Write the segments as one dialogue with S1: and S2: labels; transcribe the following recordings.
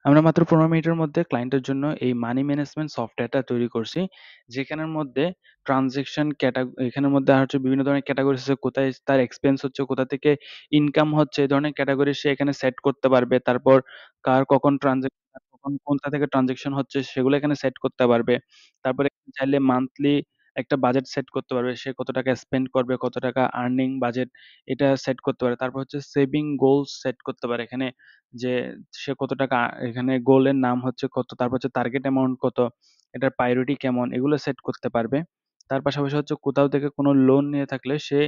S1: আমরা মাত্র ১৫ মিনিটের মধ্যে ক্লায়েন্টের জন্য এই মানি ম্যানেজমেন্ট সফটওয়্যারটা তৈরি করছি। যেখানের মধ্যে ট্রান্সেকশন এখানের মধ্যে আর হচ্ছে বিভিন্ন ধরনের ক্যাটেগরিজ আছে, কোথায় তার এক্সপেন্স হচ্ছে, কোথা থেকে ইনকাম হচ্ছে, এই ধরনের ক্যাটেগরি সে এখানে সেট করতে পারবে। তারপর কখন কোনটা থেকে ট্রান্সেকশন হচ্ছে সেগুলো এখানে সেট করতে পারবে। তারপরে চাইলে মান্থলি একটা বাজেট সেট করতে পারবে। সে কত টাকা স্পেন্ড করবে, কত টাকা আর্নিং বাজেট এটা সেট করতে পারে। তারপর হচ্ছে সেভিং গোলস সেট করতে পারে এখানে, যে সে কত টাকা এখানে গোলের নাম হচ্ছে কত, তারপর হচ্ছে টার্গেট অ্যামাউন্ট কত, এটার প্রায়োরিটি কেমন, এগুলো সেট করতে পারবে। তার পাশাপাশি হচ্ছে কোথাও থেকে কোনো লোন নিয়ে থাকলে সে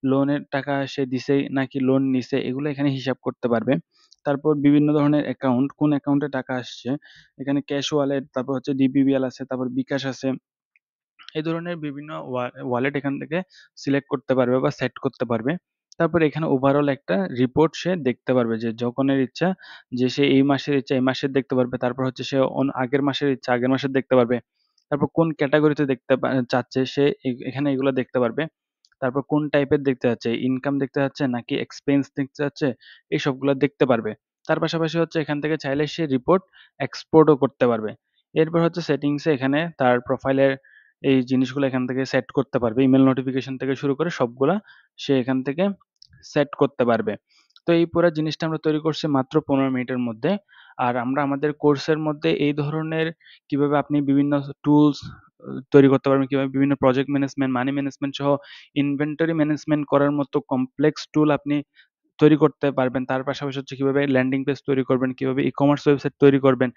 S1: লোনের টাকা সে দিছে নাকি লোন নিছে এগুলো এখানে হিসাব করতে পারবে। তারপর বিভিন্ন ধরনের অ্যাকাউন্ট, কোন অ্যাকাউন্টে টাকা আসছে, এখানে ক্যাশ ওয়ালেট, তারপর হচ্ছে ডিবিবিএল আছে, তারপর বিকাশ আছে। এই ধরনের বিভিন্ন ওয়ালেট এখান থেকে সিলেক্ট করতে পারবে বা সেট করতে পারবে। তারপরে এখানে ওভারঅল একটা রিপোর্ট সে দেখতে পারবে, যে যখনের ইচ্ছা যে সে এই মাসের ইচ্ছা এই মাসের দেখতে পারবে। তারপর হচ্ছে সে আগের মাসের ইচ্ছা আগের মাসের দেখতে পারবে। তারপর কোন ক্যাটাগরিতে চাচ্ছে সে এখানে এগুলো দেখতে পারবে। তারপর কোন টাইপের দেখতে চাচ্ছে, ইনকাম দেখতে চাচ্ছে নাকি এক্সপেন্স দেখতে চাচ্ছে, এই সবগুলো দেখতে পারবে। তার পাশাপাশি হচ্ছে এখান থেকে চাইলে সে রিপোর্ট এক্সপোর্টও করতে পারবে। এরপর হচ্ছে সেটিংসে এখানে তার প্রোফাইলের এই জিনিসগুলো এখান থেকে সেট করতে পারবে। ইমেইল নোটিফিকেশন থেকে শুরু করে সবগুলা সে এখান থেকে সেট করতে পারবে। তো এই পুরা জিনিসটা আমরা তৈরি করছি মাত্র ১৫ মিনিটের মধ্যে। আর আমরা আমাদের কোর্সের মধ্যে এই ধরনের কিভাবে আপনি বিভিন্ন টুলস তৈরি করতে পারবেন, কিভাবে বিভিন্ন প্রজেক্ট ম্যানেজমেন্ট, মানি ম্যানেজমেন্ট সহ ইনভেন্টরি ম্যানেজমেন্ট করার মতো কমপ্লেক্স টুল আপনি তৈরি করতে পারবেন। তার পাশাপাশি হচ্ছে কিভাবে ল্যান্ডিং পেজ তৈরি করবেন, কিভাবে ই-কমার্স ওয়েবসাইট তৈরি করবেন।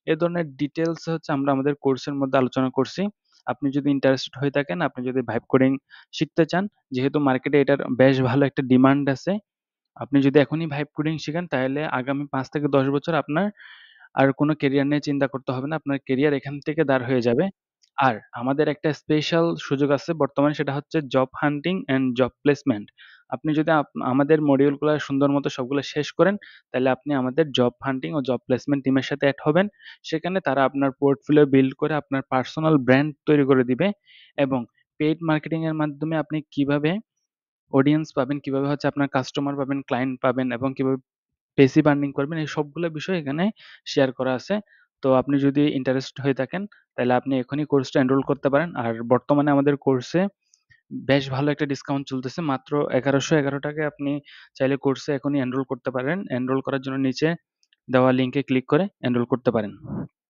S1: এ ধরনের ডিটেইলস হচ্ছে আমরা আমাদের কোর্সের মধ্যে আলোচনা করছি। আপনি যদি ইন্টারেস্টেড হয়ে থাকেন, আপনি যদি ভাইব কোডিং শিখতে চান, যেহেতু মার্কেটে এটার বেশ ভালো একটা ডিমান্ড আছে। আপনি যদি এখনই ভাইব কোডিং শিখেন তাহলে আগামী ৫ থেকে ১০ বছর আপনার আর কোনো কেরিয়ার নিয়ে চিন্তা করতে হবে না। আপনার কেরিয়ার এখান থেকে দাঁড় হয়ে যাবে। আর আমাদের একটা স্পেশাল সুযোগ আছে বর্তমানে, সেটা হচ্ছে job hunting and job placement. আপনি যদি আমাদের মডিউলগুলা সুন্দর মতো সবগুলো শেষ করেন, তাহলে আপনি আমাদের জব হান্টিং ও জব প্লেসমেন্ট টিমের সাথে এড হবেন। সেখানে তারা আপনার পোর্টফোলিও বিল্ড করে আপনার পার্সোনাল ব্র্যান্ড তৈরি করে দিবে, এবং পেইড মার্কেটিং এর মাধ্যমে আপনি কিভাবে অডিয়েন্স পাবেন, কিভাবে হচ্ছে আপনার কাস্টমার পাবেন, ক্লায়েন্ট পাবেন এবং কিভাবে পেসিভ আর্নিং করবেন, এই সবগুলো বিষয় এখানে শেয়ার করা আছে। তো আপনি যদি ইন্টারেস্টেড হয়ে থাকেন তাহলে আপনি এখনই কোর্সটা এনরোল করতে পারেন। আর বর্তমানে আমাদের কোর্সে বেশ ভালো একটা ডিসকাউন্ট চলতেছে। মাত্র ৳১১১১ আপনি চাইলে কোর্সে এখনই এনরোল করতে পারেন। এনরোল করার জন্য নিচে দেওয়া লিংকে ক্লিক করে এনরোল করতে পারেন।